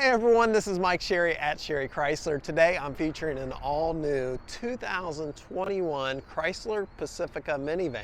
Hi everyone, this is Mike Sherry at Sherry Chrysler. Today I'm featuring an all-new 2021 Chrysler Pacifica minivan.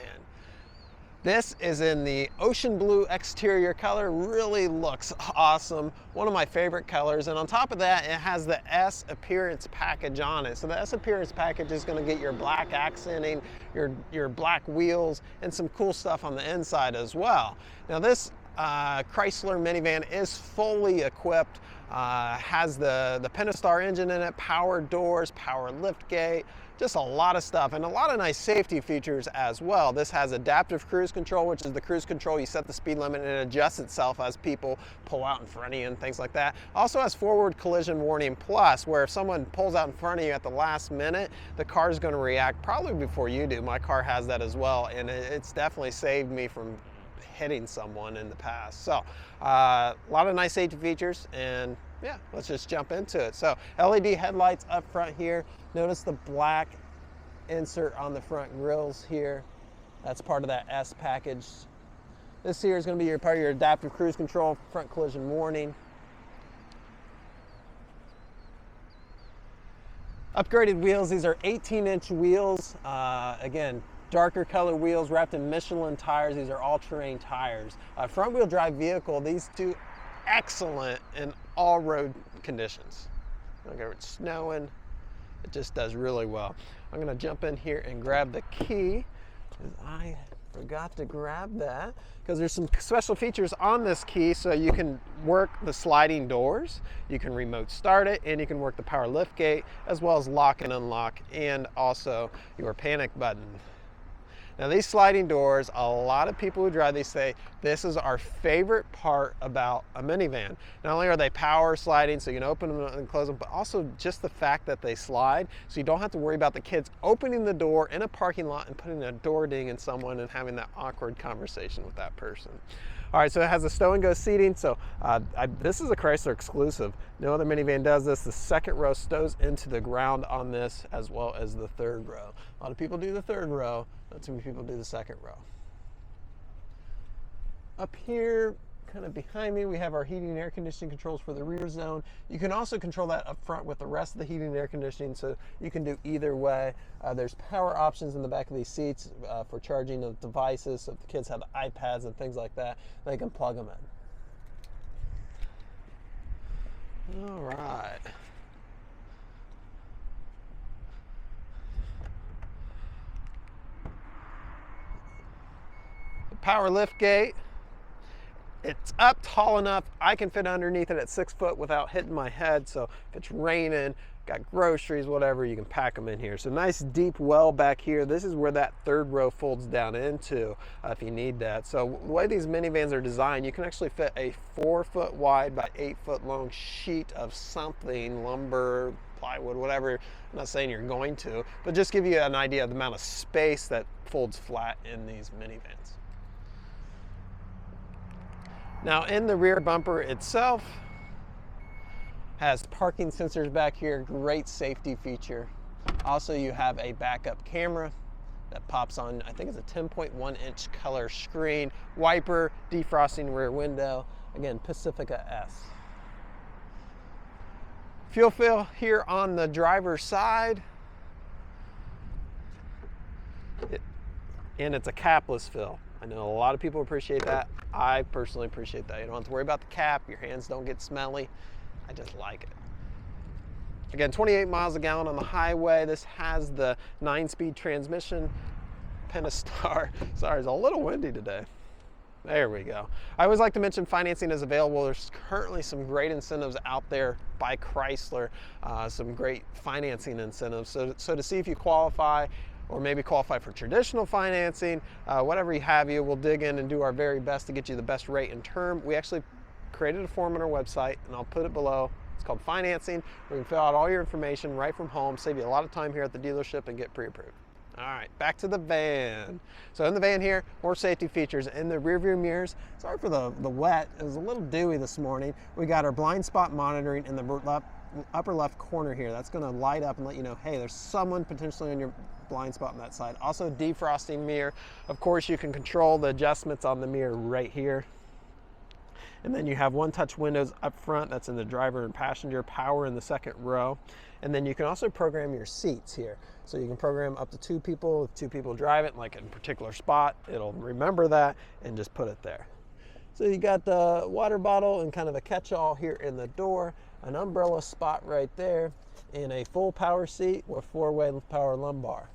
This is in the ocean blue exterior color, really looks awesome. One of my favorite colors, and on top of that, it has the S appearance package on it. So the S appearance package is gonna get your black accenting, your black wheels, and some cool stuff on the inside as well. Now this Chrysler minivan is fully equipped, has the Pentastar engine in it, power doors, power liftgate, just a lot of stuff, and a lot of nice safety features as well. This has adaptive cruise control, which is the cruise control. You set the speed limit and it adjusts itself as people pull out in front of you and things like that. Also has forward collision warning plus, where if someone pulls out in front of you at the last minute, the car is going to react probably before you do. My car has that as well, and it's definitely saved me from hitting someone in the past. So a lot of nice safety features, and yeah, let's just jump into it. So LED headlights up front here. Notice the black insert on the front grills here. That's part of that S package. This here is going to be part of your adaptive cruise control, front collision warning. Upgraded wheels. These are 18-inch wheels. Again, darker color wheels wrapped in Michelin tires. These are all-terrain tires. Front wheel drive vehicle. These do excellent in all road conditions. Okay, it's snowing. It just does really well. I'm gonna jump in here and grab the key, because I forgot to grab that, because there's some special features on this key. So you can work the sliding doors, you can remote start it, and you can work the power lift gate, as well as lock and unlock, and also your panic button. Now these sliding doors, a lot of people who drive these say this is our favorite part about a minivan. Not only are they power sliding, so you can open them and close them, but also just the fact that they slide, so you don't have to worry about the kids opening the door in a parking lot and putting a door ding in someone and having that awkward conversation with that person. All right, so it has a stow and go seating. So this is a Chrysler exclusive. No other minivan does this. The second row stows into the ground on this, as well as the third row. A lot of people do the third row, not too many people do the second row. Up here, kind of behind me, we have our heating and air conditioning controls for the rear zone. You can also control that up front with the rest of the heating and air conditioning, so you can do either way. There's power options in the back of these seats for charging of devices, so if the kids have iPads and things like that, they can plug them in. All right. The power lift gate. It's up tall enough I can fit underneath it at 6 foot without hitting my head. So if it's raining, got groceries, whatever, you can pack them in here. So nice deep well back here. This is where that third row folds down into if you need that. So the way these minivans are designed, you can actually fit a 4 foot wide by 8 foot long sheet of something, lumber, plywood, whatever. I'm not saying you're going to, but just give you an idea of the amount of space that folds flat in these minivans. Now in the rear bumper itself, has parking sensors back here, great safety feature. Also you have a backup camera that pops on, I think it's a 10.1 inch color screen, wiper, defrosting rear window, again Pacifica S. Fuel fill here on the driver's side. And it's a capless fill. I know a lot of people appreciate that. I personally appreciate that. You don't have to worry about the cap. Your hands don't get smelly. I just like it. Again, 28 miles a gallon on the highway. This has the 9-speed transmission. Pentastar. Sorry, it's a little windy today. There we go. I always like to mention financing is available. There's currently some great incentives out there by Chrysler, some great financing incentives. So to see if you qualify, or maybe qualify for traditional financing, whatever you have, we'll dig in and do our very best to get you the best rate and term. We actually created a form on our website, and I'll put it below. It's called financing. We can fill out all your information right from home, save you a lot of time here at the dealership, and get pre-approved. All right, back to the van. So in the van here, more safety features. In the rear view mirrors, sorry for the wet, it was a little dewy this morning. We got our blind spot monitoring in the upper left corner here. That's gonna light up and let you know, hey, there's someone potentially on your blind spot on that side. Also defrosting mirror. Of course, you can control the adjustments on the mirror right here. And then you have one-touch windows up front, that's in the driver and passenger, power in the second row. And then you can also program your seats here. So you can program up to 2 people. If 2 people drive it, like in a particular spot, it'll remember that and just put it there. So you got the water bottle and kind of a catch-all here in the door, an umbrella spot right there, and a full power seat with 4-way power lumbar.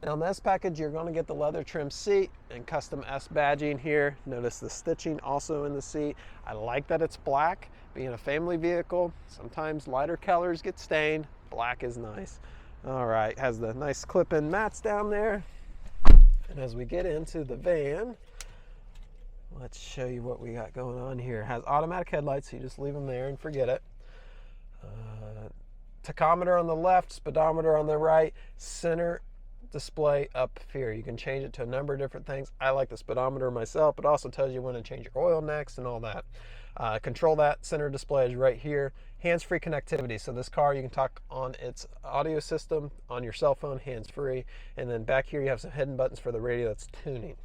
Now in this package, you're going to get the leather trim seat and custom S badging here. Notice the stitching also in the seat. I like that it's black. Being a family vehicle, sometimes lighter colors get stained. Black is nice. All right, has the nice clip-in mats down there. And as we get into the van, let's show you what we got going on here. It has automatic headlights, so you just leave them there and forget it. Tachometer on the left, speedometer on the right, center display up here. You can change it to a number of different things. I like the speedometer myself, but also tells you when to change your oil next and all that. Control that center display is right here. Hands-free connectivity. So this car, you can talk on its audio system on your cell phone, hands-free. And then back here, you have some hidden buttons for the radio that's tuning.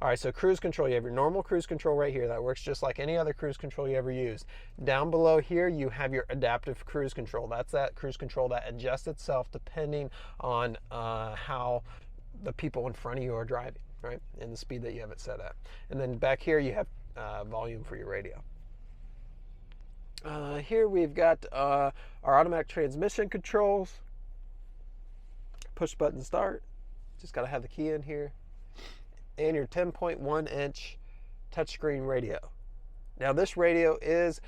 All right, so cruise control, you have your normal cruise control right here. That works just like any other cruise control you ever use. Down below here, you have your adaptive cruise control. That's that cruise control that adjusts itself depending on how the people in front of you are driving, right? And the speed that you have it set at. And then back here, you have volume for your radio. Here we've got our automatic transmission controls. Push button start. Just got to have the key in here. And your 10.1-inch touchscreen radio. Now this radio is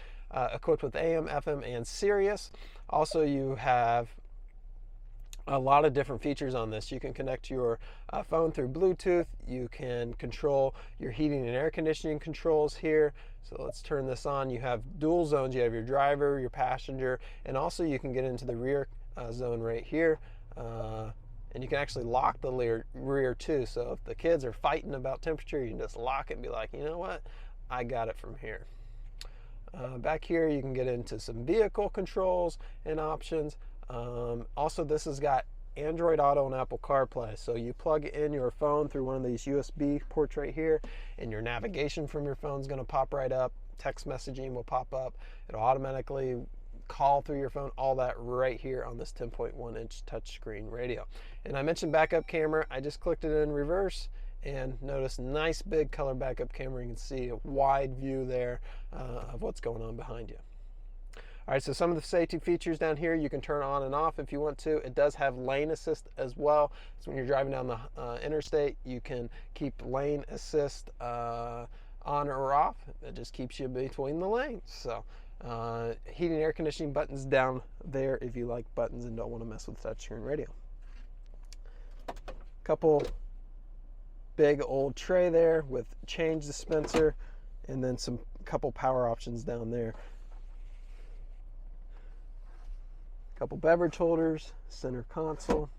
equipped with AM, FM, and Sirius. Also, you have a lot of different features on this. You can connect your phone through Bluetooth. You can control your heating and air conditioning controls here. So let's turn this on. You have dual zones. You have your driver, your passenger, and also you can get into the rear zone right here. And you can actually lock the rear too. So if the kids are fighting about temperature, you can just lock it and be like, you know what? I got it from here. Back here, you can get into some vehicle controls and options. Also, this has got Android Auto and Apple CarPlay. So you plug in your phone through one of these USB ports right here, and your navigation from your phone is going to pop right up. Text messaging will pop up. It'll automatically call through your phone, all that right here on this 10.1-inch touchscreen radio. And I mentioned backup camera. I just clicked it in reverse and notice nice big color backup camera. You can see a wide view there of what's going on behind you. All right, so some of the safety features down here you can turn on and off if you want to. It does have lane assist as well. So when you're driving down the interstate, you can keep lane assist on or off. It just keeps you between the lanes. So heating and air conditioning buttons down there if you like buttons and don't want to mess with the touchscreen radio. Couple big old tray there with change dispenser and then some couple power options down there. Couple beverage holders, center console.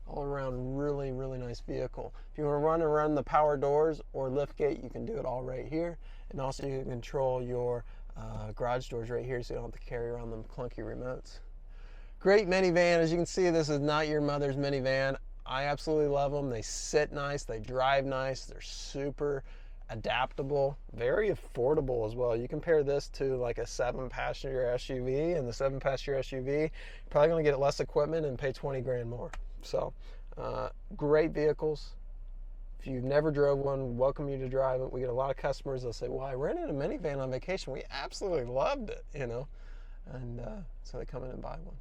All around really, really nice vehicle. If you want to run around the power doors or liftgate, you can do it all right here. And also you can control your garage doors right here so you don't have to carry around them clunky remotes. Great minivan. As you can see, this is not your mother's minivan. I absolutely love them. They sit nice, they drive nice, they're super adaptable, very affordable as well. You compare this to like a 7-passenger SUV, and the 7-passenger SUV, you're probably going to get less equipment and pay 20 grand more. So great vehicles. If you've never drove one, welcome you to drive it. We get a lot of customers that'll say, well, I rented a minivan on vacation. We absolutely loved it, you know, and so they come in and buy one.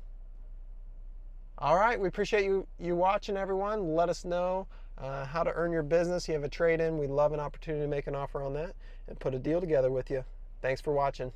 All right, we appreciate you watching, everyone. Let us know how to earn your business. You have a trade-in. We'd love an opportunity to make an offer on that and put a deal together with you. Thanks for watching.